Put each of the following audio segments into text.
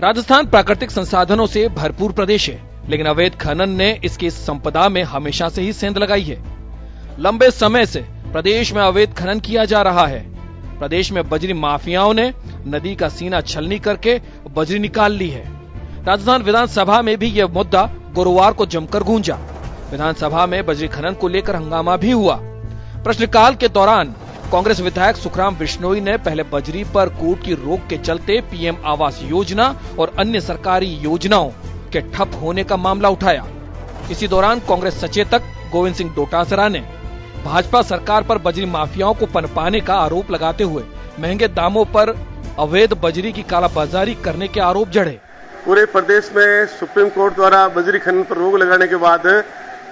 राजस्थान प्राकृतिक संसाधनों से भरपूर प्रदेश है, लेकिन अवैध खनन ने इसकी संपदा में हमेशा से ही सेंध लगाई है। लंबे समय से प्रदेश में अवैध खनन किया जा रहा है। प्रदेश में बजरी माफियाओं ने नदी का सीना छलनी करके बजरी निकाल ली है। राजस्थान विधानसभा में भी यह मुद्दा गुरुवार को जमकर गूंजा। विधानसभा में बजरी खनन को लेकर हंगामा भी हुआ। प्रश्नकाल के दौरान कांग्रेस विधायक सुखराम बिश्नोई ने पहले बजरी पर कोर्ट की रोक के चलते पीएम आवास योजना और अन्य सरकारी योजनाओं के ठप होने का मामला उठाया। इसी दौरान कांग्रेस सचेतक गोविंद सिंह डोटासरा ने भाजपा सरकार पर बजरी माफियाओं को पनपाने का आरोप लगाते हुए महंगे दामों पर अवैध बजरी की कालाबाजारी करने के आरोप जड़े। पूरे प्रदेश में सुप्रीम कोर्ट द्वारा बजरी खनन पर रोक लगाने के बाद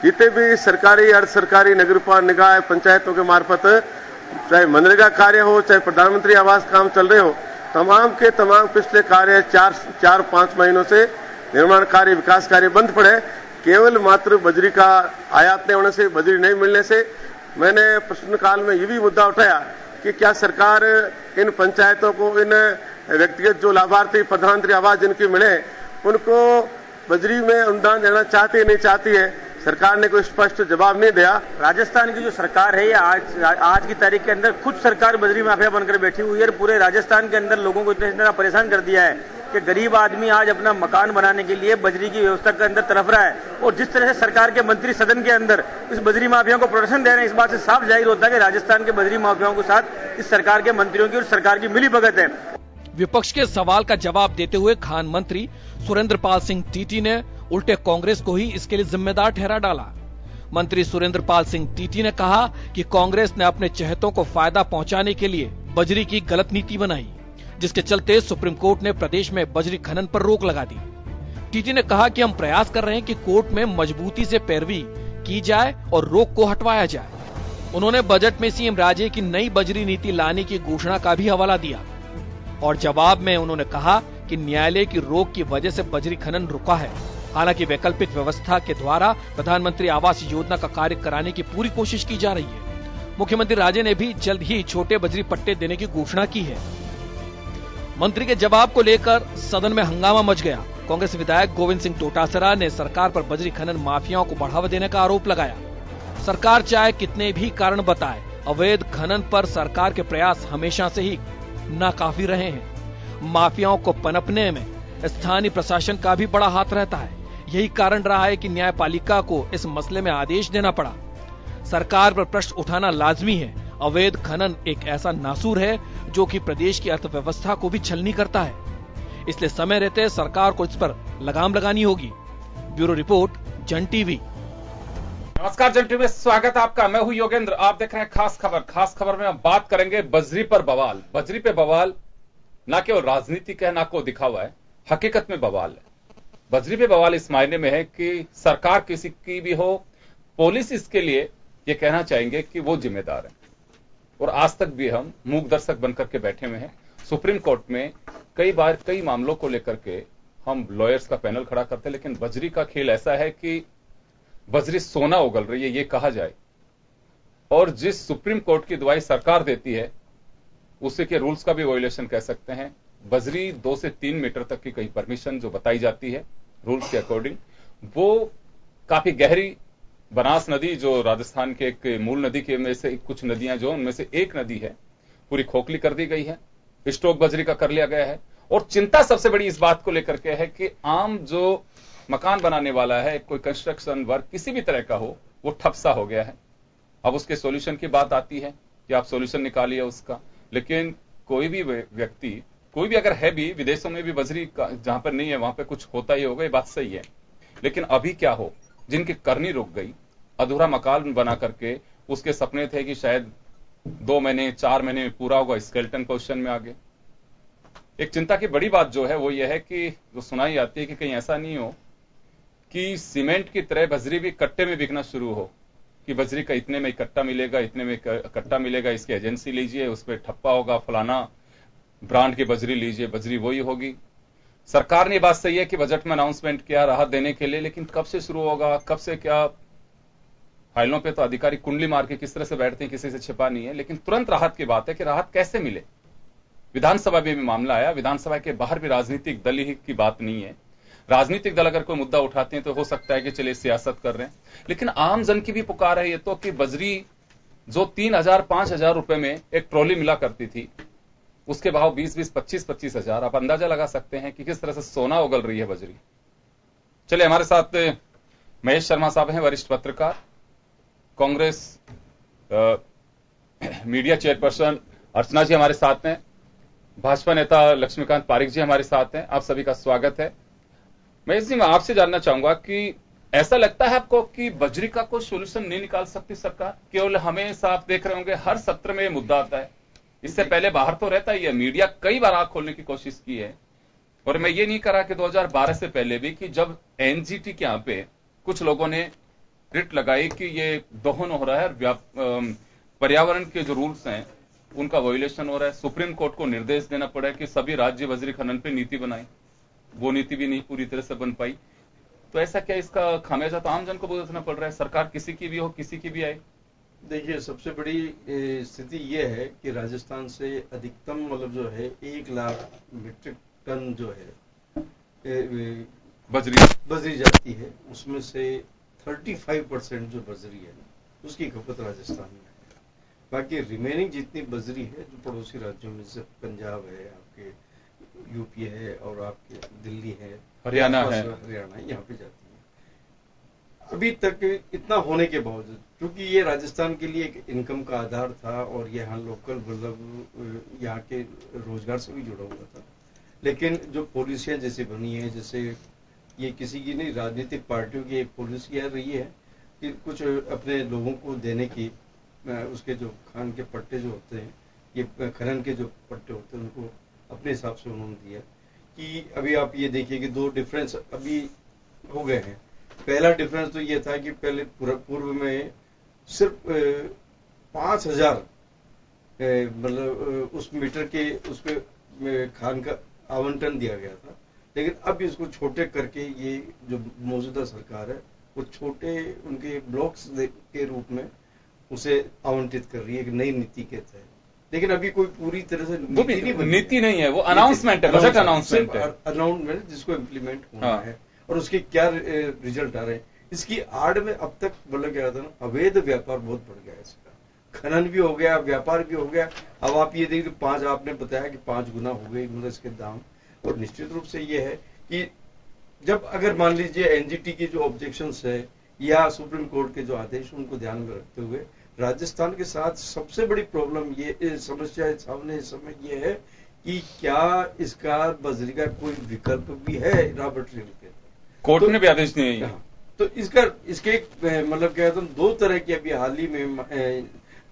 जितने भी सरकारी अर्ध सरकारी नगरपालिका निकाय पंचायतों के मार्फत चाहे मनरेगा कार्य हो चाहे प्रधानमंत्री आवास काम चल रहे हो, तमाम के तमाम पिछले कार्य 4-5 महीनों से निर्माण कार्य विकास कार्य बंद पड़े। केवल मात्र बजरी का आयात नहीं होने से, बजरी नहीं मिलने से मैंने प्रश्नकाल में ये भी मुद्दा उठाया कि क्या सरकार इन पंचायतों को, इन व्यक्तिगत जो लाभार्थी प्रधानमंत्री आवास जिनकी मिले, उनको बजरी में अनुदान देना चाहती है नहीं चाहती है। सरकार ने कोई स्पष्ट जवाब नहीं दिया। राजस्थान की जो सरकार है, ये आज की तारीख के अंदर खुद सरकार बजरी माफिया बनकर बैठी हुई है और पूरे राजस्थान के अंदर लोगों को इतना परेशान कर दिया है कि गरीब आदमी आज अपना मकान बनाने के लिए बजरी की व्यवस्था के अंदर तरफ रहा है। और जिस तरह से सरकार के मंत्री सदन के अंदर इस बजरी माफियाओं को प्रोटेक्शन दे रहे हैं, इस बात से साफ जाहिर होता है कि राजस्थान के बजरी माफियाओं के साथ इस सरकार के मंत्रियों की और सरकार की मिलीभगत है। विपक्ष के सवाल का जवाब देते हुए खान मंत्री सुरेंद्र पाल सिंह टीटी ने उल्टे कांग्रेस को ही इसके लिए जिम्मेदार ठहरा डाला। मंत्री सुरेंद्र पाल सिंह टीटी ने कहा कि कांग्रेस ने अपने चहेतों को फायदा पहुंचाने के लिए बजरी की गलत नीति बनाई, जिसके चलते सुप्रीम कोर्ट ने प्रदेश में बजरी खनन पर रोक लगा दी। टीटी ने कहा कि हम प्रयास कर रहे हैं कि कोर्ट में मजबूती से पैरवी की जाए और रोक को हटवाया जाए। उन्होंने बजट में सीएम राजे की नई बजरी नीति लाने की घोषणा का भी हवाला दिया और जवाब में उन्होंने कहा कि न्यायालय की रोक की वजह से बजरी खनन रुका है। हालांकि वैकल्पिक व्यवस्था के द्वारा प्रधानमंत्री आवास योजना का कार्य कराने की पूरी कोशिश की जा रही है। मुख्यमंत्री राजे ने भी जल्द ही छोटे बजरी पट्टे देने की घोषणा की है। मंत्री के जवाब को लेकर सदन में हंगामा मच गया। कांग्रेस विधायक गोविंद सिंह डोटासरा ने सरकार पर बजरी खनन माफियाओं को बढ़ावा देने का आरोप लगाया। सरकार चाहे कितने भी कारण बताए, अवैध खनन पर सरकार के प्रयास हमेशा से ही नाकाफी रहे हैं। माफियाओं को पनपने में स्थानीय प्रशासन का भी बड़ा हाथ रहता है। यही कारण रहा है कि न्यायपालिका को इस मसले में आदेश देना पड़ा। सरकार पर प्रश्न उठाना लाजमी है। अवैध खनन एक ऐसा नासूर है जो कि प्रदेश की अर्थव्यवस्था को भी छलनी करता है, इसलिए समय रहते सरकार को इस पर लगाम लगानी होगी। ब्यूरो रिपोर्ट, जन टीवी। नमस्कार, जन टीवी में स्वागत है आपका। मैं हूं योगेंद्र। आप देख रहे हैं खास खबर। खास खबर में हम बात करेंगे बजरी पर बवाल। बजरी पे बवाल ना केवल राजनीतिक है, ना को दिखावा है, हकीकत में बवाल है। बजरी पे बवाल इस मायने में है कि सरकार किसी की भी हो, पुलिस इसके लिए ये कहना चाहेंगे कि वो जिम्मेदार है। और आज तक भी हम मूक दर्शक बनकर के बैठे हुए हैं। सुप्रीम कोर्ट में कई बार कई मामलों को लेकर के हम लॉयर्स का पैनल खड़ा करते हैं, लेकिन बजरी का खेल ऐसा है कि बजरी सोना उगल रही है ये कहा जाए, और जिस सुप्रीम कोर्ट की दवाई सरकार देती है उसी के रूल्स का भी वायोलेशन कह सकते हैं। बजरी 2 से 3 मीटर तक की कई परमिशन जो बताई जाती है रूल्स के अकॉर्डिंग, वो काफी गहरी बनास नदी जो राजस्थान के एक मूल नदी के में से कुछ नदियां जो उनमें से एक नदी है पूरी खोखली कर दी गई है, स्टॉक बजरी का कर लिया गया है। और चिंता सबसे बड़ी इस बात को लेकर के है कि आम जो मकान बनाने वाला है, कोई कंस्ट्रक्शन वर्क किसी भी तरह का हो, वो ठप सा हो गया है। अब उसके सॉल्यूशन की बात आती है कि आप सॉल्यूशन निकालिए उसका, लेकिन कोई भी व्यक्ति, कोई भी अगर है भी, विदेशों में भी बजरी जहां पर नहीं है वहां पर कुछ होता ही होगा, ये बात सही है। लेकिन अभी क्या हो, जिनकी करनी रुक गई, अधूरा मकान बना करके उसके सपने थे कि शायद 2 महीने 4 महीने में पूरा होगा, स्केलेटन पोजीशन में आ गए। एक चिंता की बड़ी बात जो है वो ये है कि जो सुनाई आती है कि कहीं ऐसा नहीं हो कि सीमेंट की तरह बजरी भी कट्टे में बिकना शुरू हो, कि बजरी का इतने में इकट्ठा मिलेगा, इतने में इकट्ठा मिलेगा, इसकी एजेंसी लीजिए, उस पर ठप्पा होगा, फलाना ब्रांड की बजरी लीजिए, बजरी वही होगी। सरकार ने बात सही है कि बजट में अनाउंसमेंट किया राहत देने के लिए, लेकिन कब से शुरू होगा, कब से क्या, फाइलों पे तो अधिकारी कुंडली मार के किस तरह से बैठते हैं, किसी से छिपा नहीं है। लेकिन तुरंत राहत की बात है कि राहत कैसे मिले, विधानसभा में भी मामला आया, विधानसभा के बाहर भी राजनीतिक दल ही की बात नहीं है। राजनीतिक दल अगर कोई मुद्दा उठाते हैं तो हो सकता है कि चलिए सियासत कर रहे हैं, लेकिन आम जन की भी पुकार है ये तो कि बजरी जो 3,000 5,000 रुपए में एक ट्रॉली मिला करती थी, उसके भाव 20-20 25-25 हजार। आप अंदाजा लगा सकते हैं कि किस तरह से सोना उगल रही है बजरी। चलिए, हमारे साथ महेश शर्मा साहब हैं, वरिष्ठ पत्रकार, कांग्रेस मीडिया चेयरपर्सन अर्चना जी हमारे साथ हैं, भाजपा नेता लक्ष्मीकांत पारिक जी हमारे साथ हैं। आप सभी का स्वागत है। महेश जी, मैं आपसे जानना चाहूंगा कि ऐसा लगता है आपको कि बजरी का कोई सोल्यूशन नहीं निकाल सकती सरकार? केवल हमेशा आप देख रहे होंगे हर सत्र में मुद्दा आता है, इससे पहले बाहर तो रहता ही है, मीडिया कई बार आंख खोलने की कोशिश की है। और मैं ये नहीं करा कि 2012 से पहले भी कि जब एनजीटी के यहां पे कुछ लोगों ने रिट लगाई कि ये दोहन हो रहा है और पर्यावरण के जो रूल्स हैं उनका वायोलेशन हो रहा है, सुप्रीम कोर्ट को निर्देश देना पड़ा कि सभी राज्य बजरी खनन पे नीति बनाए, वो नीति भी नहीं पूरी तरह से बन पाई। तो ऐसा क्या इसका खामियाजा तो आम जन को भुगतना पड़ रहा है, सरकार किसी की भी हो किसी की भी आए? देखिए, सबसे बड़ी स्थिति यह है कि राजस्थान से अधिकतम मतलब जो है 1 लाख मीट्रिक टन जो है बजरी जाती है, उसमें से 35% जो बजरी है उसकी खपत राजस्थान में है। बाकी रिमेनिंग जितनी बजरी है जो पड़ोसी राज्यों में, जैसे पंजाब है, आपके यूपी है और आपके दिल्ली है, हरियाणा यहाँ पे जाती है। अभी तक इतना होने के बावजूद, क्योंकि ये राजस्थान के लिए एक इनकम का आधार था और यहाँ लोकल मतलब यहाँ के रोजगार से भी जुड़ा हुआ था, लेकिन जो पॉलिसियां जैसे बनी है, जैसे ये किसी की नहीं, राजनीतिक पार्टियों की एक पॉलिसी आ रही है कि कुछ अपने लोगों को देने की, उसके जो खान के पट्टे जो होते हैं, ये खनन के जो पट्टे होते हैं उनको अपने हिसाब से उन्होंने दिया। कि अभी आप ये देखिए कि 2 डिफरेंस अभी हो गए हैं। पहला डिफरेंस तो ये था कि पहले पूर्व में सिर्फ 5,000 मतलब उस मीटर के उस पे खान का आवंटन दिया गया था, लेकिन अब इसको छोटे करके ये जो मौजूदा सरकार है वो छोटे उनके ब्लॉक्स के रूप में उसे आवंटित कर रही है एक नई नीति के तहत। लेकिन अभी कोई पूरी तरह से नीति नहीं है, वो अनाउंसमेंट है, बजट अनाउंसमेंट है, अनाउंसमेंट जिसको इम्प्लीमेंट होना है और उसके क्या रिजल्ट आ रहे हैं। इसकी आड़ में अब तक बोला गया था ना, अवैध व्यापार बहुत बढ़ गया है, इसका खनन भी हो गया, व्यापार भी हो गया। अब आप ये देखिए 5 आपने बताया कि 5 गुना हो गई मतलब इसके दाम। और निश्चित रूप से ये है कि जब अगर मान लीजिए एनजीटी की जो ऑब्जेक्शंस है या सुप्रीम कोर्ट के जो आदेश उनको ध्यान में रखते हुए राजस्थान के साथ सबसे बड़ी प्रॉब्लम ये समस्या सामने इस समय ये है कि क्या इसका बजरी का कोई विकल्प भी है रॉबर्ट रिल के? कोर्ट ने भी आदेश दिए हैं। तो इसके मतलब क्या कहते हैं 2 तरह की अभी हाल ही में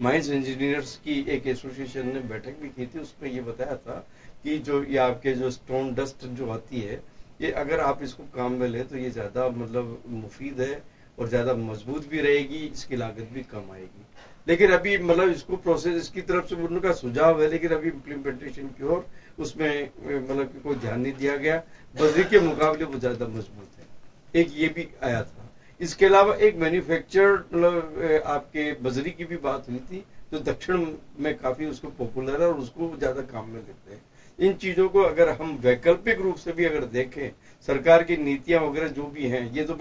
माइंस इंजीनियर्स की एक एसोसिएशन ने बैठक भी की थी, उसमें ये बताया था कि जो ये आपके जो स्टोन डस्ट जो आती है, ये अगर आप इसको काम में ले तो ये ज्यादा मतलब मुफीद है और ज्यादा मजबूत भी रहेगी, इसकी लागत भी कम आएगी। लेकिन अभी मतलब इसको प्रोसेस इसकी तरफ से उनका सुझाव है, लेकिन अभी इम्प्लीमेंटेशन की ओर उसमें मतलब कोई ध्यान नहीं दिया गया। बजरी के मुकाबले वो ज्यादा मजबूत है, एक ये भी आया था। इसके अलावा एक मैन्युफैक्चर मतलब आपके बजरी की भी बात हुई थी जो दक्षिण में काफी उसको पॉपुलर है और उसको ज्यादा काम में लेते हैं। इन चीजों को अगर हम वैकल्पिक रूप से भी अगर देखें, सरकार की नीतियां वगैरह जो भी हैं, ये तो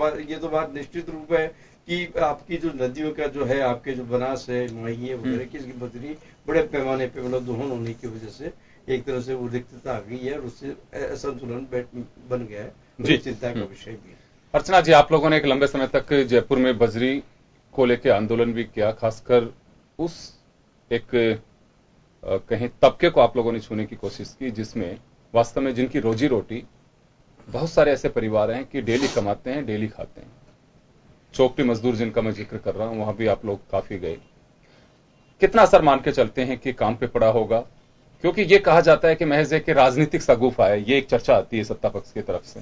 बात निश्चित रूप है कि आपकी जो नदियों का जो है, आपके जो बनास है, माही है वगैरह की, इसकी बजरी बड़े पैमाने पे मतलब दोहन होने की वजह से एक तरह से वो रिक्तता आ गई है और उससे असंतुलन बन गया है, तो चिंता का विषय भी है। अर्चना जी, आप लोगों ने एक लंबे समय तक जयपुर में बजरी को लेकर आंदोलन भी किया, खासकर उस एक कहीं तबके को आप लोगों ने छूने की कोशिश की जिसमें वास्तव में जिनकी रोजी रोटी, बहुत सारे ऐसे परिवार हैं कि डेली कमाते हैं, डेली खाते हैं। चौकटी मजदूर जिनका मैं जिक्र कर रहा हूं, वहां भी आप लोग काफी गए। कितना असर मान के चलते हैं कि काम पे पड़ा होगा? क्योंकि ये कहा जाता है कि महज एक राजनीतिक सगुफा है, ये एक चर्चा आती है सत्ता पक्ष की तरफ से।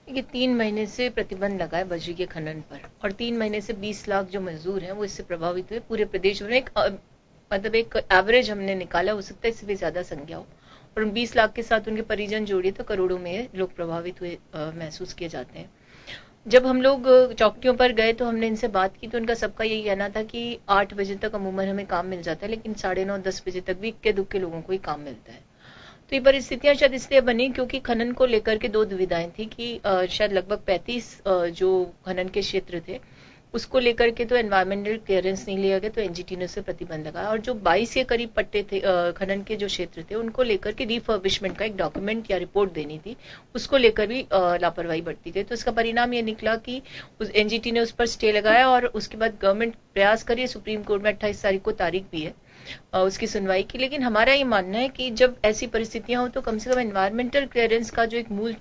ये 3 महीने से प्रतिबंध लगा है बजरी के खनन पर और 3 महीने से 20 लाख जो मजदूर हैं वो इससे प्रभावित हुए। पूरे प्रदेश में मतलब एक एवरेज हमने निकाला, हो सकता है इससे भी ज्यादा संख्या हो, और 20 लाख के साथ उनके परिजन जोड़िए तो करोड़ों में लोग प्रभावित हुए महसूस किए जाते हैं। जब हम लोग चौकियों पर गए तो हमने इनसे बात की तो उनका सबका यही कहना था कि 8 बजे तक अमूमन हमें काम मिल जाता है, लेकिन 9:30 10 बजे तक भी इक्के दुक्के लोगों को ही काम मिलता है। तो ये परिस्थितियां शायद इसलिए बनी क्योंकि खनन को लेकर के दो दुविधाएं थी कि शायद लगभग 35 जो खनन के क्षेत्र थे उसको लेकर के तो एनवायरमेंटल क्लियरेंस नहीं लिया गया, तो एनजीटी ने उसे प्रतिबंध लगाया, और जो 22 के करीब पट्टे थे खनन के जो क्षेत्र थे उनको लेकर के रिफर्बिशमेंट का एक डॉक्यूमेंट या रिपोर्ट देनी थी, उसको लेकर भी लापरवाही बरती गई। तो इसका परिणाम ये निकला कि उस एनजीटी ने उस पर स्टे लगाया और उसके बाद गवर्नमेंट प्रयास करिए, सुप्रीम कोर्ट में 28 तारीख को तारीख भी है उसकी सुनवाई की। लेकिन हमारा ये मानना है कि जब ऐसी परिस्थितियां हो तो कम से कम एनवायरमेंटल क्लियरेंस का जो एक मूल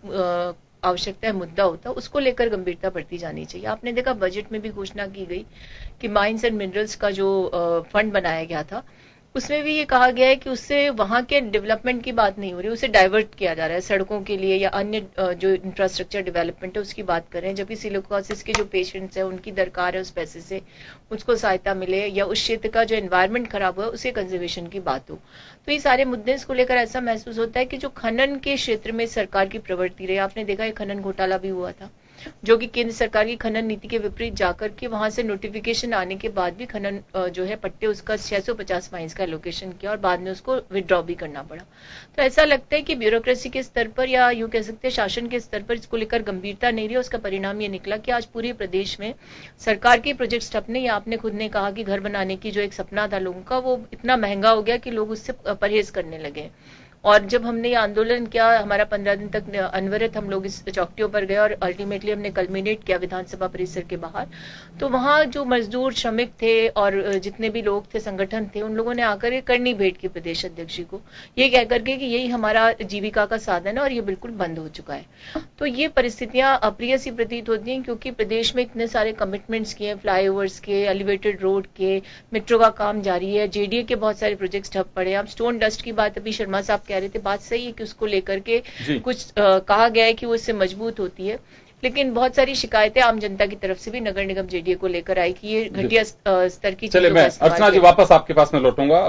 आवश्यकता है, मुद्दा होता है, उसको लेकर गंभीरता बढ़ती जानी चाहिए। आपने देखा बजट में भी घोषणा की गई कि माइंस एंड मिनरल्स का जो फंड बनाया गया था उसमें भी ये कहा गया है कि उससे वहां के डेवलपमेंट की बात नहीं हो रही, उसे डाइवर्ट किया जा रहा है सड़कों के लिए या अन्य जो इंफ्रास्ट्रक्चर डेवलपमेंट है उसकी बात कर रहे हैं, जबकि सिलिकोसिस के जो पेशेंट्स हैं उनकी दरकार है उस पैसे से उसको सहायता मिले या उस क्षेत्र का जो एनवायरमेंट खराब हुआ उसे कंजर्वेशन की बात हो। तो ये सारे मुद्दे इसको लेकर ऐसा महसूस होता है कि जो खनन के क्षेत्र में सरकार की प्रवृत्ति रही, आपने देखा है खनन घोटाला भी हुआ था जो कि केंद्र सरकार की खनन नीति के विपरीत जाकर के वहां से नोटिफिकेशन आने के बाद भी खनन जो है पट्टे उसका 650 माइंस का एलोकेशन किया और बाद में उसको विड्रॉ भी करना पड़ा। तो ऐसा लगता है कि ब्यूरोक्रेसी के स्तर पर या यूं कह सकते हैं शासन के स्तर पर इसको लेकर गंभीरता नहीं रही। उसका परिणाम ये निकला कि आज पूरे प्रदेश में सरकार के प्रोजेक्ट ठपने, या आपने खुद ने कहा कि घर बनाने की जो एक सपना था लोगों का वो इतना महंगा हो गया कि लोग उससे परहेज करने लगे। और जब हमने ये आंदोलन किया, हमारा 15 दिन तक अनवरत हम लोग इस चौकियों पर गए और अल्टीमेटली हमने कल्मिनेट किया विधानसभा परिसर के बाहर, तो वहां जो मजदूर श्रमिक थे और जितने भी लोग थे संगठन थे उन लोगों ने आकर ये करनी भेंट की प्रदेश अध्यक्ष जी को, ये कह करके कि यही हमारा जीविका का साधन है और ये बिल्कुल बंद हो चुका है। तो ये परिस्थितियां अप्रिय सी प्रतीत होती हैं क्योंकि प्रदेश में इतने सारे कमिटमेंट्स किए, फ्लाईओवर्स के, एलिवेटेड रोड के, मेट्रो का काम जारी है, जेडीए के बहुत सारे प्रोजेक्ट्स ठप पड़े। अब स्टोन डस्ट की बात अभी शर्मा साहब कह रहे थे, बात सही है कि उसको लेकर के कुछ कहा गया है कि वो इससे मजबूत होती है, लेकिन बहुत सारी शिकायतें आम जनता की तरफ से भी नगर निगम जेडीए को लेकर आई कि ये घटिया स्तर की चलिए मैं अर्चना जी वापस आपके पास में लौटूंगा।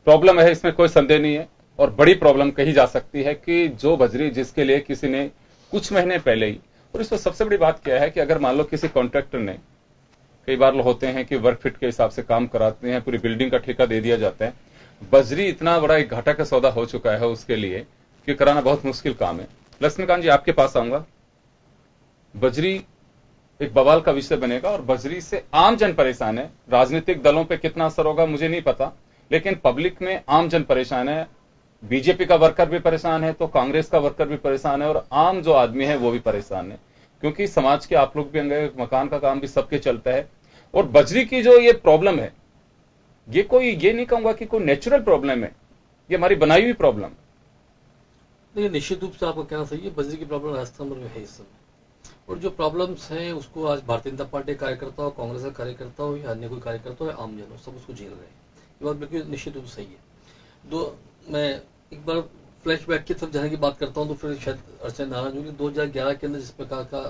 प्रॉब्लम है, इसमें कोई संदेह नहीं है, और बड़ी प्रॉब्लम कही जा सकती है कि जो बजरी जिसके लिए किसी ने कुछ महीने पहले ही, और इसमें सबसे बड़ी बात क्या है कि अगर मान लो किसी कॉन्ट्रैक्टर ने, कई बार होते हैं कि वर्क फिट के हिसाब से काम कराते हैं, पूरी बिल्डिंग का ठेका दे दिया जाता है, बजरी इतना बड़ा एक घाटा का सौदा हो चुका है उसके लिए कि कराना बहुत मुश्किल काम है। लक्ष्मीकांत जी आपके पास आऊंगा। बजरी एक बवाल का विषय बनेगा और बजरी से आम जन परेशान है। राजनीतिक दलों पे कितना असर होगा मुझे नहीं पता, लेकिन पब्लिक में आम जन परेशान है। बीजेपी का वर्कर भी परेशान है तो कांग्रेस का वर्कर भी परेशान है और आम जो आदमी है वो भी परेशान है, क्योंकि समाज के आप लोग भी अंगे, मकान का काम भी सबके चलता है। और बजरी की जो ये प्रॉब्लम है, ये नहीं कहूंगा कि कोई नेचुरल प्रॉब्लम है, ये हमारी बनाई हुई प्रॉब्लम। देखिए निश्चित रूप से आपको कहना सही है, बजरी की प्रॉब्लम राजस्थान में है इस समय, और जो प्रॉब्लम्स हैं उसको आज भारतीय जनता पार्टी कार्यकर्ता हो, कांग्रेस का कार्यकर्ता हो या अन्य कोई कार्यकर्ता हो, आम जन हो, सब उसको झेल रहे हैं। ये बात बिल्कुल निश्चित रूप से सही है। मैं एक बार फ्लैशबैक की तरफ जाने की बात करता हूं तो फिर शायद अर्चना नाराज होगी। 2011 के अंदर जिस प्रकार का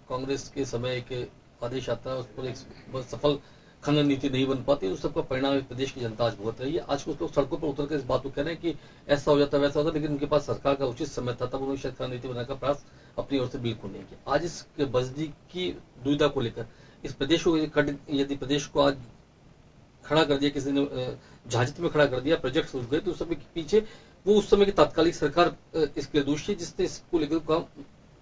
कांग्रेस के समय एक आदेश आता है उस पर एक सफल खनन नीति नहीं बन पाती, उस सबका परिणाम प्रदेश की जनता आज भुगत रही है। आज कुछ लोग सड़कों पर उतर कर इस बात को कह रहे हैं कि ऐसा हो जाता वैसा होता, लेकिन उनके पास सरकार का उचित समय था, तब उन्होंने शायद खनन नीति बनाने का प्रयास अपनी ओर से बिल्कुल नहीं किया। आज इस बजरी की दुविधा को लेकर इस प्रदेश को यदि प्रदेश को आज खड़ा कर दिया, किसी ने झांझट में खड़ा कर दिया, प्रोजेक्ट रुक गए, तो उस समय के पीछे वो उस समय की तात्कालिक सरकार इसके दोषी है जिसने इसको लेकर काम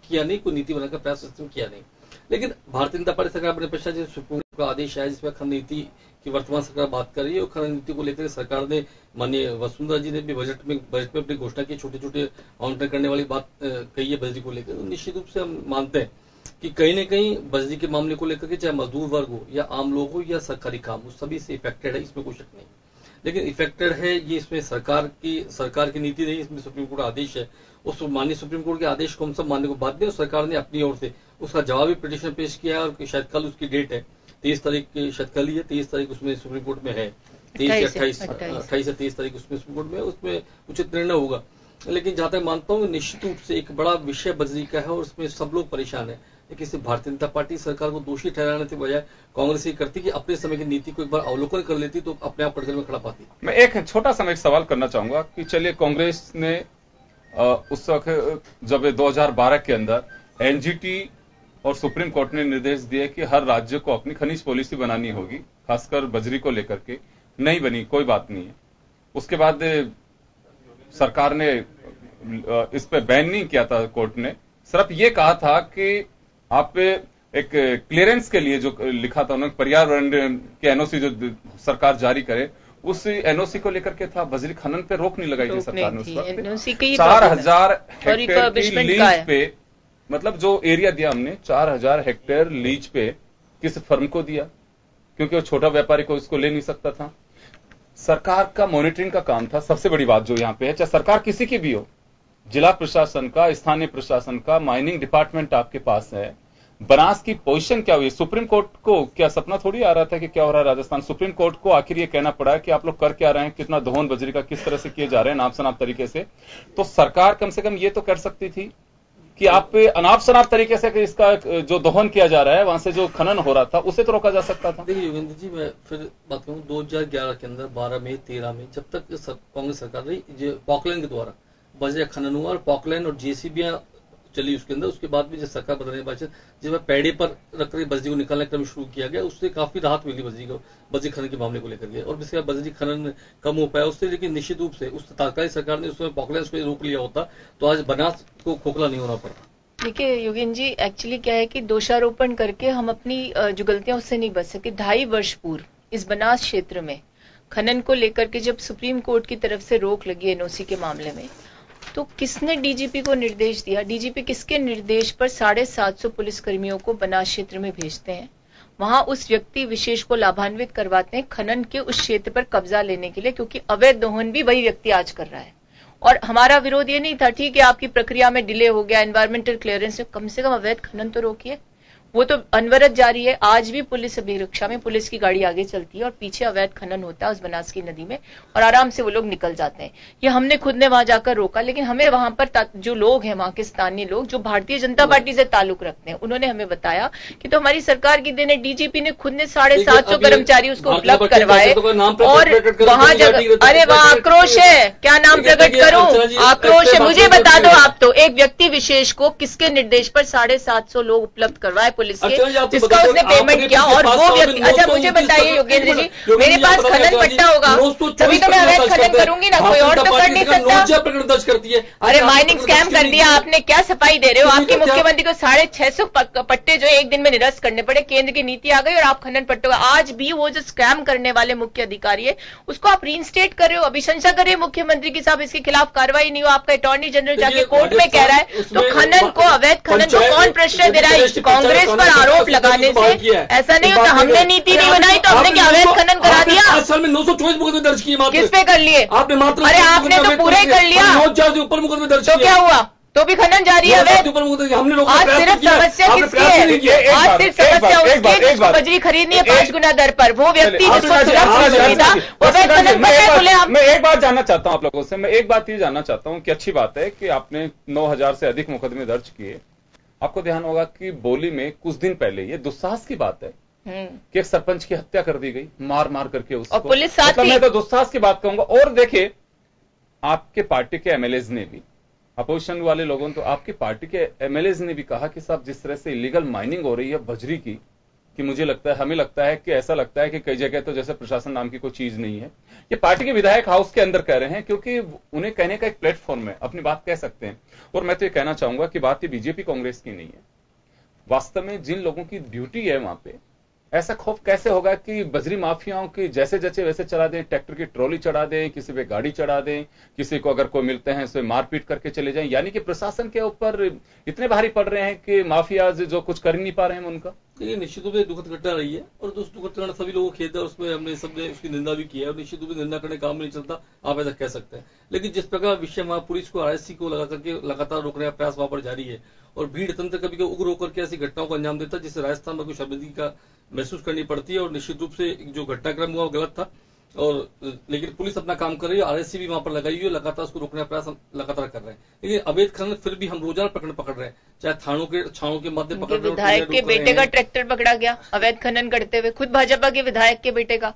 किया नहीं, कोई नीति बनाने का प्रयास किया नहीं। लेकिन भारतीय जनता पार्टी सरकार अपने पश्चात सुप्रीम कोर्ट का आदेश है जिसमें खनन नीति की वर्तमान सरकार बात कर रही है, और खनन नीति को लेकर सरकार ने, माननीय वसुंधरा जी ने भी बजट में अपनी घोषणा की, छोटे छोटे आवंटन करने वाली बात कही है बजरी को लेकर। तो निश्चित रूप से हम मानते हैं कि कहीं न कहीं बजरी के मामले को लेकर के चाहे मजदूर वर्ग हो या आम लोग हो या सरकारी काम हो, सभी से इफेक्टेड है, इसमें कोई शक नहीं। लेकिन इफेक्टेड है ये, इसमें सरकार की नीति नहीं, इसमें सुप्रीम कोर्ट का आदेश है। उस माननीय सुप्रीम कोर्ट के आदेश को हम सब मानने को बाध्य हैं, और सरकार ने अपनी ओर से उसका जवाबी पिटीशन पेश किया है, और शायद कल उसकी डेट है 23 तारीख, शायद कल ही है 23 तारीख उसमें सुप्रीम कोर्ट में है, 28 से 23 तारीख उसमें सुप्रीम कोर्ट में, उसमें उचित निर्णय होगा। लेकिन जहां तक मानता हूं निश्चित रूप से एक बड़ा विषय बजरी का है और उसमें सब लोग परेशान है। लेकिन सिर्फ भारतीय जनता पार्टी सरकार को दोषी ठहराने के बजाय कांग्रेस ये करती कि अपने समय की नीति को एक बार अवलोकन कर लेती तो अपने आप कटघरे में खड़ा पाती। मैं एक छोटा सा एक सवाल करना चाहूंगा कि चलिए कांग्रेस ने उस वक्त जब 2012 के अंदर एनजीटी और सुप्रीम कोर्ट ने निर्देश दिए कि हर राज्य को अपनी खनिज पॉलिसी बनानी होगी, खासकर बजरी को लेकर के, नहीं बनी, कोई बात नहीं है। उसके बाद सरकार ने इस पे बैन नहीं किया था कोर्ट ने, सिर्फ ये कहा था कि आप एक क्लियरेंस के लिए जो लिखा था उन्होंने, पर्यावरण के एनओसी जो सरकार जारी करे, उस एनओसी को लेकर के था। बजरी खनन पे रोक नहीं लगाई थी सरकार ने उस वक्त। 4000 हेक्टेयर की लीज पे, मतलब जो एरिया दिया हमने 4000 हेक्टेयर लीज पे किस फर्म को दिया, क्योंकि वो छोटा व्यापारी को इसको ले नहीं सकता था। सरकार का मॉनिटरिंग का काम था। सबसे बड़ी बात जो यहां पे है, चाहे सरकार किसी की भी हो, जिला प्रशासन का, स्थानीय प्रशासन का, माइनिंग डिपार्टमेंट आपके पास है। बनास की पोजीशन क्या हुई? सुप्रीम कोर्ट को क्या सपना थोड़ी आ रहा था कि क्या हो रहा है राजस्थान? सुप्रीम कोर्ट को आखिर ये कहना पड़ा कि आप लोग कर क्या रहे हैं, कितना दोहन बजरी का किस तरह से किए जा रहे हैं नाप शनाप तरीके से। तो सरकार कम से कम ये तो कर सकती थी कि आप अनाप शनाप तरीके से इसका जो दोहन किया जा रहा है, वहां से जो खनन हो रहा था, उसे तो रोका जा सकता था। देखिए योगेंद्र जी, मैं फिर बात करूं, 2011 के अंदर 12 में 13 में जब तक कांग्रेस सरकार रही, जो पॉकलैंड के द्वारा बजरी खनन हुआ और पॉकलैंड और जेसीबियां चली उसके अंदर, उसके बाद भी जब सरकार बदलने के बाद जिसमें पैड़े पर रखकर बजरी को निकालने का क्रम शुरू किया गया, उससे काफी राहत मिली बजरी खनन के मामले को लेकर के। और इसके बाद बजरी खनन कम हो पाया उससे, लेकिन निश्चित रूप से उस तात्कालिक सरकार ने उसमें पॉकलैंड को रोक लिया होता तो आज बनास को खोखला नहीं होना पड़ा। देखिए योगेंद्र जी, एक्चुअली क्या है कि दोषारोपण करके हम अपनी जो गलतियां उससे नहीं बच सके। 2.5 वर्ष पूर्व इस बनास क्षेत्र में खनन को लेकर के जब सुप्रीम कोर्ट की तरफ से रोक लगी एनओसी के मामले में, तो किसने डीजीपी को निर्देश दिया? डीजीपी किसके निर्देश पर 750 पुलिसकर्मियों को बनास क्षेत्र में भेजते हैं, वहां उस व्यक्ति विशेष को लाभान्वित करवाते हैं खनन के उस क्षेत्र पर कब्जा लेने के लिए, क्योंकि अवैध दोहन भी वही व्यक्ति आज कर रहा है। और हमारा विरोध ये नहीं था, ठीक है आपकी प्रक्रिया में डिले हो गया, एनवायरमेंटल क्लियरेंस, कम से कम अवैध खनन तो रोकिए। वो तो अनवरत जारी है। आज भी पुलिस अभिरक्षा में पुलिस की गाड़ी आगे चलती है और पीछे अवैध खनन होता है उस बनास की नदी में, और आराम से वो लोग निकल जाते हैं। ये हमने खुद ने वहां जाकर रोका, लेकिन हमें वहां पर जो लोग हैं, वहां के स्थानीय लोग जो भारतीय जनता पार्टी से ताल्लुक रखते हैं, उन्होंने हमें बताया कि तो हमारी सरकार की देन है, डीजीपी ने खुद ने 750 कर्मचारी उसको उपलब्ध करवाए। और वहां जगह, अरे वहां आक्रोश है, क्या नाम प्रकट करूं? आक्रोश है। मुझे बता दो आप, तो एक व्यक्ति विशेष को किसके निर्देश पर 750 लोग उपलब्ध करवाए पुलिस के, जिसका उसने पेमेंट किया, और वो व्यक्ति, अच्छा मुझे बताइए योगेंद्र जी, मेरे पास खनन पट्टा होगा तभी तो मैं अवैध खनन करूंगी ना, कोई और तो कर नहीं सकता। अरे माइनिंग स्कैम कर दिया आपने, क्या सफाई दे रहे हो? आपके मुख्यमंत्री को 650 पट्टे जो एक दिन में निरस्त करने पड़े, केंद्र की नीति आ गई और आप खनन पट्टों का, आज भी वो जो स्कैम करने वाले मुख्य अधिकारी है उसको आप रीइंस्टेट कर रहे हो, अभिशंसा कर रहे हो मुख्यमंत्री की, साहब इसके खिलाफ कार्रवाई नहीं हो, आपका अटॉर्नी जनरल जाके कोर्ट में कह रहा है। तो खनन को, अवैध खनन को कौन प्रश्रय दे रहा है? कांग्रेस पर आरोप लगाने से ऐसा नहीं होता। हमने नीति नहीं बनाई तो हमने क्या अवैध खनन करा दिया? 5 साल में 924 मुकदमे दर्ज किए। किस पे कर लिए आपने? मात्र, अरे आपने तो पूरे कर लिया, 9,000 से ऊपर मुकदमे दर्ज किए। तो क्या हुआ? तो भी खनन जारी है अवैध। हमने आज सिर्फ समस्या किसकी है? आज सिर्फ समस्या उसकी है जिसको बजरी खरीदनी है 5 गुना दर पर, वो व्यक्ति जिसको सुरक्षित था वो अवैध खनन कर रहे बोले हम। मैं एक बात जानना चाहता हूं आप लोगों से, मैं एक बात ये जानना चाहता हूं कि अच्छी बात है कि आपने 9,000 से अधिक मुकदमे दर्ज किए। आपको ध्यान होगा कि बोली में कुछ दिन पहले ये दुस्साहस की बात है कि एक सरपंच की हत्या कर दी गई, मार करके उसको, और पुलिस साथ मतलब मैं तो दुस्साहस की बात कहूंगा। और देखिए, आपके पार्टी के एमएलएज ने भी, अपोजिशन वाले लोगों, तो आपकी पार्टी के एमएलएज ने भी कहा कि साहब जिस तरह से इलीगल माइनिंग हो रही है बजरी की, कि मुझे लगता है, हमें लगता है कि ऐसा लगता है कि कई जगह तो जैसे प्रशासन नाम की कोई चीज नहीं है। ये पार्टी के विधायक हाउस के अंदर कह रहे हैं, क्योंकि उन्हें कहने का एक प्लेटफॉर्म है, अपनी बात कह सकते हैं। और मैं तो ये कहना चाहूंगा कि बात ये बीजेपी कांग्रेस की नहीं है। वास्तव में जिन लोगों की ड्यूटी है वहां पे, ऐसा खौफ कैसे होगा कि बजरी माफियाओं की जैसे जैसे वैसे चला दें, ट्रैक्टर की ट्रॉली चढ़ा दें, किसी पे गाड़ी चढ़ा दें, किसी को अगर कोई मिलते हैं उसे मारपीट करके चले जाएं, यानी कि प्रशासन के ऊपर इतने भारी पड़ रहे हैं कि माफिया जो कुछ कर नहीं पा रहे हैं उनका। ये निश्चित रूप से दुखद घटना रही है और उस दुखद घटना सभी लोगों को खेद है, उसमें हमने सबने उसकी निंदा भी की है और निश्चित रूप से निंदा करने काम नहीं चलता, आप ऐसा कह सकते हैं। लेकिन जिस प्रकार विषय वहां पुलिस को आरएससी को लगा करके लगातार रोकने का प्रयास वहां पर जारी है और भीड़ तंत्र कभी उग्र होकर के ऐसी घटनाओं को अंजाम देता है जिससे राजस्थान में कुछ शर्मिंदगी का महसूस करनी पड़ती है। और निश्चित रूप से जो घटनाक्रम हुआ वो गलत था, और लेकिन पुलिस अपना काम कर रही है, आरएससी भी वहां पर लगाई हुई है, लगातार उसको रोकने का प्रयास हम लगातार कर रहे हैं। लेकिन अवैध खनन फिर भी हम रोजाना पकड़ रहे हैं, चाहे छानों के मध्य पकड़ रहे हैं। विधायक के बेटे का ट्रैक्टर पकड़ा गया अवैध खनन करते हुए, खुद भाजपा के विधायक के बेटे का,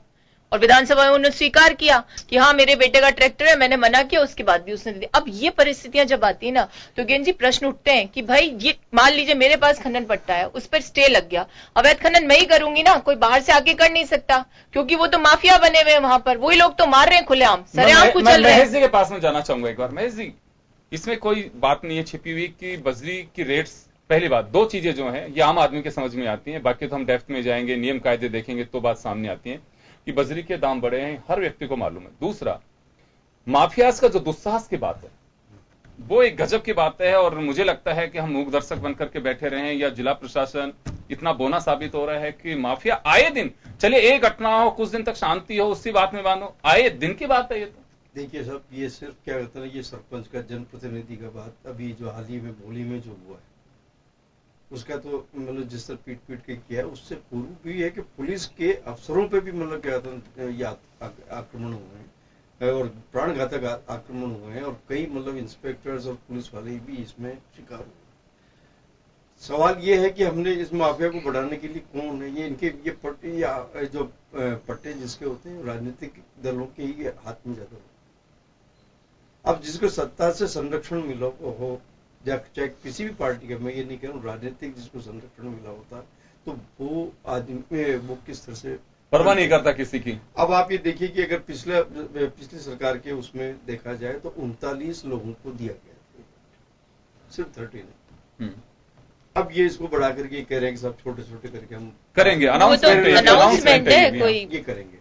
और विधानसभा में उन्होंने स्वीकार किया कि हाँ मेरे बेटे का ट्रैक्टर है, मैंने मना किया, उसके बाद भी उसने दे दिया। अब ये परिस्थितियां जब आती है ना, तो गेंद जी प्रश्न उठते हैं कि भाई ये मान लीजिए मेरे पास खनन पट्टा है, उस पर स्टे लग गया, अवैध खनन मैं ही करूंगी ना, कोई बाहर से आके कर नहीं सकता, क्योंकि वो तो माफिया बने हुए हैं वहां पर, वही लोग तो मार रहे हैं खुलेआम, सरेआम कुचल रहे हैं। महेश जी के पास में जाना चाहूंगा एक बार। महेश जी, इसमें कोई बात नहीं है छिपी हुई कि बजरी की रेट्स, पहली बात, दो चीजें जो हैं ये आम आदमी के समझ में आती हैं, बाकी तो हम डेप्थ में जाएंगे, नियम कायदे देखेंगे तो बात सामने आती है कि बजरी के दाम बढ़े हैं, हर व्यक्ति को मालूम है। दूसरा, माफियाज का जो दुस्साहस की बात है वो एक गजब की बात है, और मुझे लगता है कि हम मूक दर्शक बनकर के बैठे रहे या जिला प्रशासन इतना बोना साबित हो रहा है कि माफिया आए दिन, चलिए एक घटना हो, कुछ दिन तक शांति हो, उसी बात में मानो, आए दिन की बात है ये तो। देखिए साहब, ये सिर्फ क्या कहते हैं, ये सरपंच का, जनप्रतिनिधि का बात, अभी जो हाल ही में भोली में जो हुआ है उसका तो मतलब जिस तरह पीट पीट के किया है, उससे पूर्व भी है कि पुलिस के अफसरों पे भी मतलब क्या कहते हैं ये आक्रमण हुए हैं और प्राण घातक आक्रमण हुए हैं, और कई मतलब इंस्पेक्टर्स और पुलिस वाले भी इसमें शिकार हुए। सवाल ये है कि हमने इस माफिया को बढ़ाने के लिए कौन है, ये इनके ये पट्टे या जो पट्टे जिसके होते हैं राजनीतिक दलों के ही हाथ में ज्यादा हो। अब जिसको सत्ता से संरक्षण मिला हो, चाहे किसी भी पार्टी का, मैं ये नहीं कह रहा हूँ, राजनीतिक जिसको संरक्षण मिला होता तो वो आदमी वो किस तरह से परवाह नहीं करता किसी की। अब आप ये देखिए कि अगर पिछली सरकार के उसमें देखा जाए तो 39 लोगों को दिया गया, सिर्फ 30 नहीं। अब ये इसको बढ़ा करके कह रहे हैं कि सब छोटे छोटे करके हम करेंगे, अनाउंसमेंट है कोई, ये करेंगे।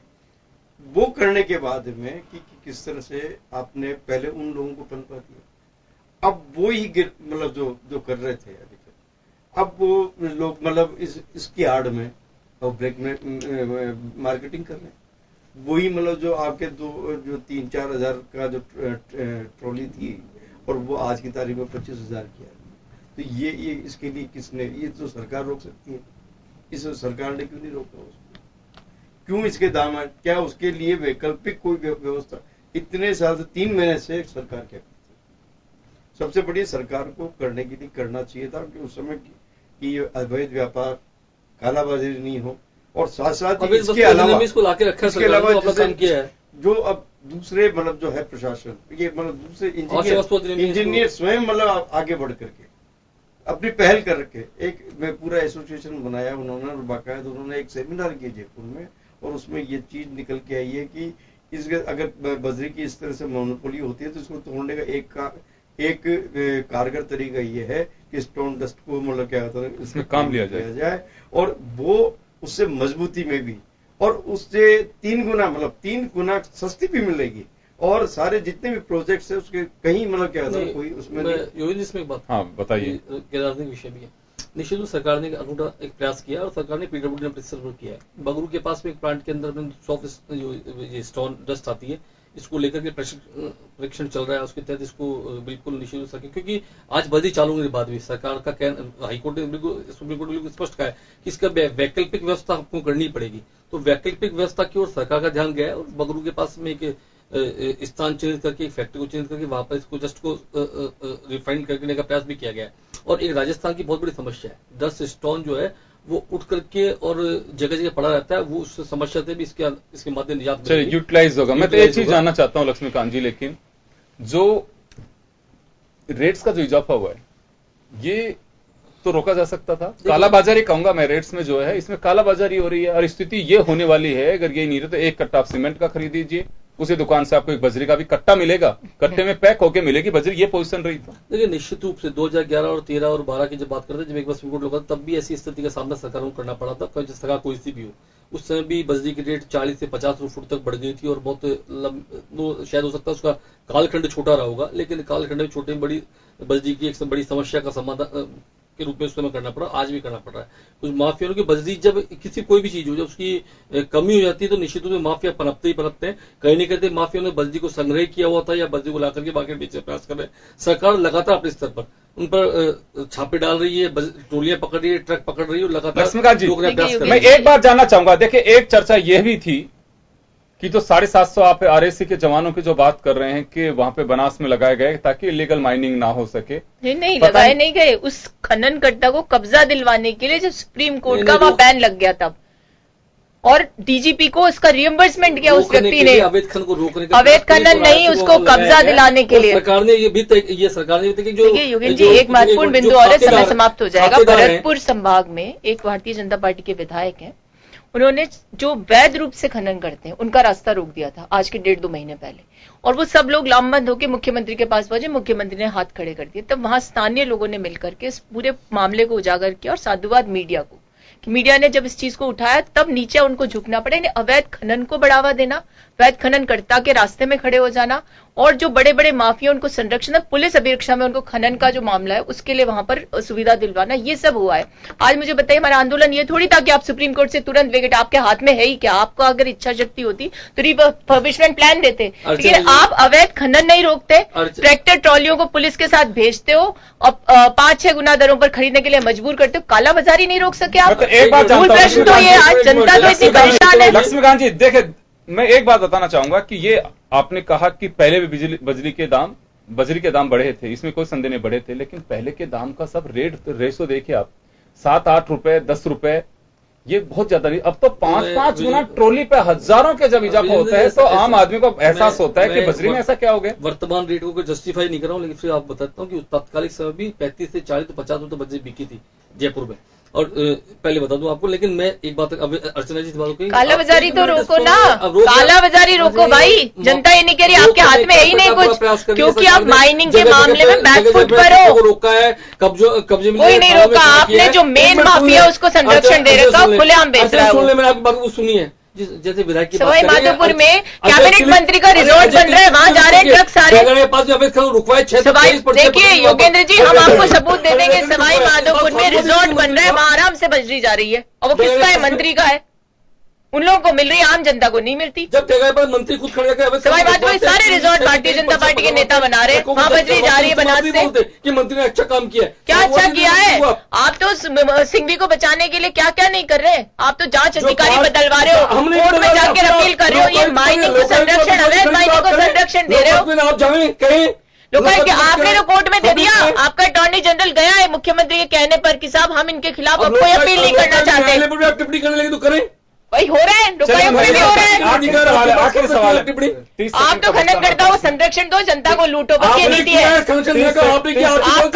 वो करने के बाद में कि किस तरह से आपने पहले उन लोगों को पनपा दिया, अब वो ही मतलब जो कर रहे थे अभी तक, अब वो लोग मतलब इसकी आड़ में और ब्लैक में मार्केटिंग कर रहे हैं। वही मतलब जो आपके जो 3-4 हजार का जो ट्रॉली थी और वो आज की तारीख में 25,000 किया, तो ये इसके लिए किसने, ये तो सरकार रोक सकती है, इस सरकार ने क्यों नहीं रोका उसको, क्यों इसके दाम है, क्या उसके लिए वैकल्पिक कोई व्यवस्था? इतने साल से 3 महीने से सरकार क्या करती है? सबसे बड़ी सरकार को करने के लिए करना चाहिए था कि उस समय की अवैध व्यापार, कालाबाजारी नहीं हो, और साथ साथ इसके अलावा जो अब दूसरे मतलब जो है प्रशासन, ये मतलब दूसरे इंजीनियर स्वयं मतलब आगे बढ़ करके अपनी पहल कर रखे, एक मैं पूरा एसोसिएशन बनाया उन्होंने, और बाकायदा उन्होंने एक सेमिनार किया जयपुर में, और उसमें ये चीज निकल के आई है कि इसके अगर बजरी की इस तरह से मोनोपोली होती है तो इसको तोड़ने का एक कारगर तरीका ये है कि स्टोन डस्ट को मतलब क्या होता है इसमें काम लिया जाए, और वो उससे मजबूती में भी, और उससे 3 गुना सस्ती भी मिलेगी, और सारे जितने भी प्रोजेक्ट्स है उसके कहीं मतलब क्या होता है कोई उसमें इसमें एक बात, हाँ बताइए, राजनीतिक विषय भी है। निश्चित रूप सरकार ने अनूठा एक प्रयास किया, और सरकार ने पीडब्ल्यूडी ने प्रतिशत किया है। बगरू के पास में एक प्लांट के अंदर सॉफ्ट स्टोन डस्ट आती है, इसको लेकर के परीक्षण चल रहा है, उसके तहत इसको बिल्कुल निश्चित हो सके, क्योंकि आज बजरी चालू होने के बाद भी सरकार का कहना, हाईकोर्ट ने सुप्रीम कोर्ट ने बिल्कुल स्पष्ट कहा है कि इसका वैकल्पिक व्यवस्था आपको करनी पड़ेगी। तो वैकल्पिक व्यवस्था की ओर सरकार का ध्यान गया है, और बगरू के पास में एक स्थान चिन्हित करके, एक फैक्ट्री को चिन्हित करके वहां पर इसको जस्ट को रिफाइन करने का प्रयास भी किया गया है। और एक राजस्थान की बहुत बड़ी समस्या है, डस्ट स्टोन जो है वो उठ करके और जगह जगह पड़ा रहता है, वो उस समस्या से भी इसके माध्यम निजात यूटिलाइज होगा। मैं तो एक चीज जानना चाहता हूं लक्ष्मीकांत जी, लेकिन जो रेट्स का जो इजाफा हुआ है ये तो रोका जा सकता था, कालाबाजारी कहूंगा मैं, रेट्स में जो है इसमें कालाबाजारी हो रही है, और स्थिति ये होने वाली है अगर ये नहीं रहे तो एक कट्टा आप सीमेंट का खरीद दीजिए, उसी दुकान से आपको एक बजरी का भी कट्टा मिलेगा, कट्टे में पैक होके मिलेगी बजरी, ये पोजीशन रही था। देखिए निश्चित रूप से 2011 और 13 और 12 की जब बात करते हैं, जब एक बार सुप्रीम कोर्ट लगा तब भी ऐसी स्थिति का सामना सरकारों को करना पड़ा था, सरकार कोई सी भी हो। उस समय भी बजरी की रेट 40 से 50 फुट तक बढ़ गई थी, और बहुत शायद हो सकता है उसका कालखंड छोटा रहा होगा, लेकिन कालखंड में छोटी बड़ी बजरी की एक बड़ी समस्या का समाधान के रूप में उस समय करना पड़ा, आज भी करना पड़ रहा है। कुछ माफियाओं की बजरी जब किसी कोई भी चीज हो, जब उसकी कमी हो जाती है तो निश्चित रूप से माफिया पनपते हैं। कहीं नहीं कहते माफिया ने बजरी को संग्रह किया हुआ था या बजरी को लाकर के मार्केट बेचने का प्रयास कर रहे हैं। सरकार लगातार अपने स्तर पर उन पर छापे डाल रही है, टोलियां पकड़ रही है, ट्रक पकड़ रही है, लगातार लक्ष्मीकांत जी मैं एक बात जानना चाहूंगा। देखिए एक चर्चा यह भी थी कि जो 750 आप आरएसी के जवानों की जो बात कर रहे हैं कि वहां पे बनास में लगाए गए ताकि इलीगल माइनिंग ना हो सके, नहीं लगाए नहीं गए, उस खनन कट्टा को कब्जा दिलवाने के लिए जब सुप्रीम कोर्ट का वहां बैन लग गया तब, और डीजीपी को उसका रियम्बर्समेंट किया उस व्यक्ति ने, अवैध खनन को रोकने के, अवैध खनन नहीं, उसको कब्जा दिलाने के लिए सरकार ने ये सरकार ने जो योगेंद्र जी एक महत्वपूर्ण बिंदु और समय समाप्त हो जाएगा। भरतपुर संभाग में एक भारतीय जनता पार्टी के विधायक हैं, उन्होंने जो वैध रूप से खनन करते हैं उनका रास्ता रोक दिया था आज के 1.5-2 महीने पहले। और वो सब लोग लामबंद होकर मुख्यमंत्री के पास पहुंचे, मुख्यमंत्री ने हाथ खड़े कर दिए। तब वहां स्थानीय लोगों ने मिलकर के इस पूरे मामले को उजागर किया और साधुवाद मीडिया को, कि मीडिया ने जब इस चीज को उठाया तब नीचे उनको झुकना पड़ा। यानी अवैध खनन को बढ़ावा देना, अवैध खननकर्ता के रास्ते में खड़े हो जाना, और जो बड़े बड़े माफिया उनको संरक्षण, पुलिस अभिरक्षा में उनको खनन का जो मामला है उसके लिए वहां पर सुविधा दिलवाना, ये सब हुआ है। आज मुझे बताइए, हमारा आंदोलन ये थोड़ी था कि आप सुप्रीम कोर्ट से तुरंत विकेट, आपके हाथ में है ही क्या? आपको अगर इच्छा शक्ति होती तो रिफर्बिशमेंट प्लान देते, लेकिन आप अवैध खनन नहीं रोकते, ट्रैक्टर ट्रॉलियों को पुलिस के साथ भेजते हो और 5-6 गुना दरों पर खरीदने के लिए मजबूर करते हो। काला बाजारी नहीं रोक सके आप? एक बात प्रश्न तो ये, आज जनता तो इतनी परेशान है। लक्ष्मीकांत जी देखिए, मैं एक बात बताना चाहूंगा कि ये आपने कहा कि पहले भी बजरी के दाम बढ़े थे, इसमें कोई संदेह नहीं बढ़े थे, लेकिन पहले के दाम का सब रेशो देखिए आप, 7-8 रुपए, 10 रुपए, ये बहुत ज्यादा नहीं। अब तो 5-5 गुना ट्रॉली पे हजारों के जब इजाफा होता है तो आम आदमी को एहसास होता है कि बजरी में ऐसा क्या हो गया। वर्तमान रेट को जस्टिफाई नहीं कर रहा हूं, लेकिन फिर आप बताता हूं कि तत्कालिक समय भी 35 से 40 तो 50 रुपए बजरी बिकी थी जयपुर में। और पहले बता दूं आपको, लेकिन मैं एक बात, अब अर्चना जी से बात कही, काला बाजारी तो रोको ना, काला बाजारी रोको भाई। जनता ये नहीं कह रही, आपके हाथ में है ही नहीं कुछ, क्योंकि आप माइनिंग के मामले में बैकफुट पर हो। रोका है, कब्जे में कोई नहीं रोका, आपने जो मेन माफिया उसको संरक्षण दे रखा, खुलेआम बेच रहा है। मैंने आपकी बात वो सुनी है, जैसे विधायक की सवाई माधोपुर में कैबिनेट मंत्री का रिजॉर्ट बन रहा है, वहां जा रहे हैं ट्रक सारे। देखिए योगेंद्र जी, हम आपको सबूत दे देंगे, सवाई माधोपुर में रिजॉर्ट बन रहा है, वहां आराम से बजरी जा रही है, और वो किसका है? मंत्री का है। उन लोगों को मिल रही है, आम जनता को नहीं मिलती। जब जगह पर मंत्री खुद खड़े करके सवाई माधोपुर सारे रिजॉर्ट भारतीय जनता पार्टी के नेता बना रहे, वहां बजरी जा रही है बनास से। कि मंत्री ने अच्छा काम किया, क्या अच्छा किया है? आप तो सिंघवी को बचाने के लिए क्या क्या नहीं कर रहे, आप तो जांच अधिकारी बदलवा रहे हो, कोर्ट में जाकर अपील कर रहे हो, ये माइनिंग को संरक्षण, अवैध माइनिंग को संरक्षण दे रहे हो। आप जाए कहीं लोग है कि आपने तो कोर्ट में दे दिया, आपका अटॉर्नी जनरल गया है मुख्यमंत्री के कहने पर कि साहब हम इनके खिलाफ अब कोई अपील नहीं करना चाहते। टिप्पणी करने लगे तो करें, वही हो रहा है, लोकायुक्त भी हो रहा है। आखिरी सवाल है, आप तो खननकर्ताओं को संरक्षण दो, जनता को लूटो, बस ये नीति है आपका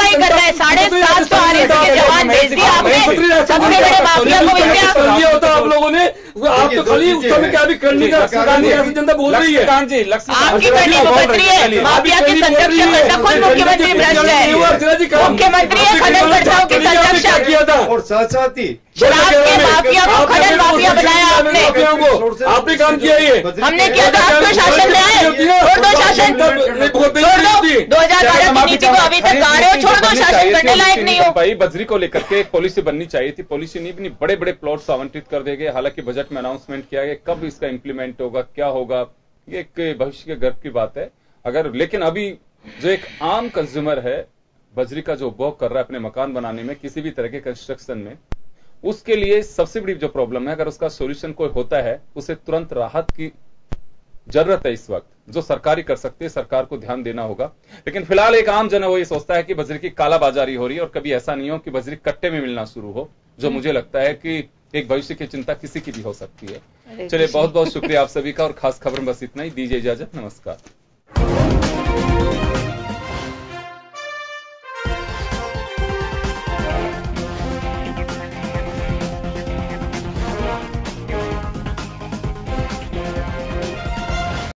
ही कर रहा है। 750 RSS के जवान भेज दिए आपने, सबसे बड़े माफिया को भेज दिया। ये होता आप लोगों ने, आप तो खाली उस समय क्या भी करने का जनता बोल रही है। आपकी करनी भुगत रही है, माफिया के संरक्षण करता खुद मुख्यमंत्री भ्रष्ट है, मुख्यमंत्री है खननकर्ताओं के संरक्षक किया था, और साथ साथ ही शराब के माफिया को खनन माफिया बनाया आपने। आपने काम किया, ये हमने किया था। आप तो शासन में आए, छोड़ दो शासन, छोड़ दो 2012 की नीति को अभी तक गा रहे हो, छोड़ दो शासन, करने लायक नहीं हो। भाई बजरी को लेकर के एक पॉलिसी बननी चाहिए थी, पॉलिसी नहीं बनी, बड़े बड़े प्लॉट्स आवंटित कर दिए गए। हालांकि बजट में अनाउंसमेंट किया गया, कब इसका इंप्लीमेंट होगा, क्या होगा, ये एक भविष्य के गर्व की बात है। अगर लेकिन अभी जो एक आम कंज्यूमर है, बजरी का जो उपभोग कर रहा है अपने मकान बनाने में, किसी भी तरह के कंस्ट्रक्शन में, उसके लिए सबसे बड़ी जो प्रॉब्लम है, अगर उसका सॉल्यूशन कोई होता है, उसे तुरंत राहत की जरूरत है इस वक्त, जो सरकार ही कर सकती है, सरकार को ध्यान देना होगा। लेकिन फिलहाल एक आम जन है वो ये सोचता है कि बजरी की कालाबाजारी हो रही है, और कभी ऐसा नहीं हो कि बजरी कट्टे में मिलना शुरू हो, जो मुझे लगता है कि एक भविष्य की चिंता किसी की भी हो सकती है। चलिए, बहुत बहुत शुक्रिया आप सभी का, और खास खबर में बस इतना ही। दीजिए इजाजत, नमस्कार।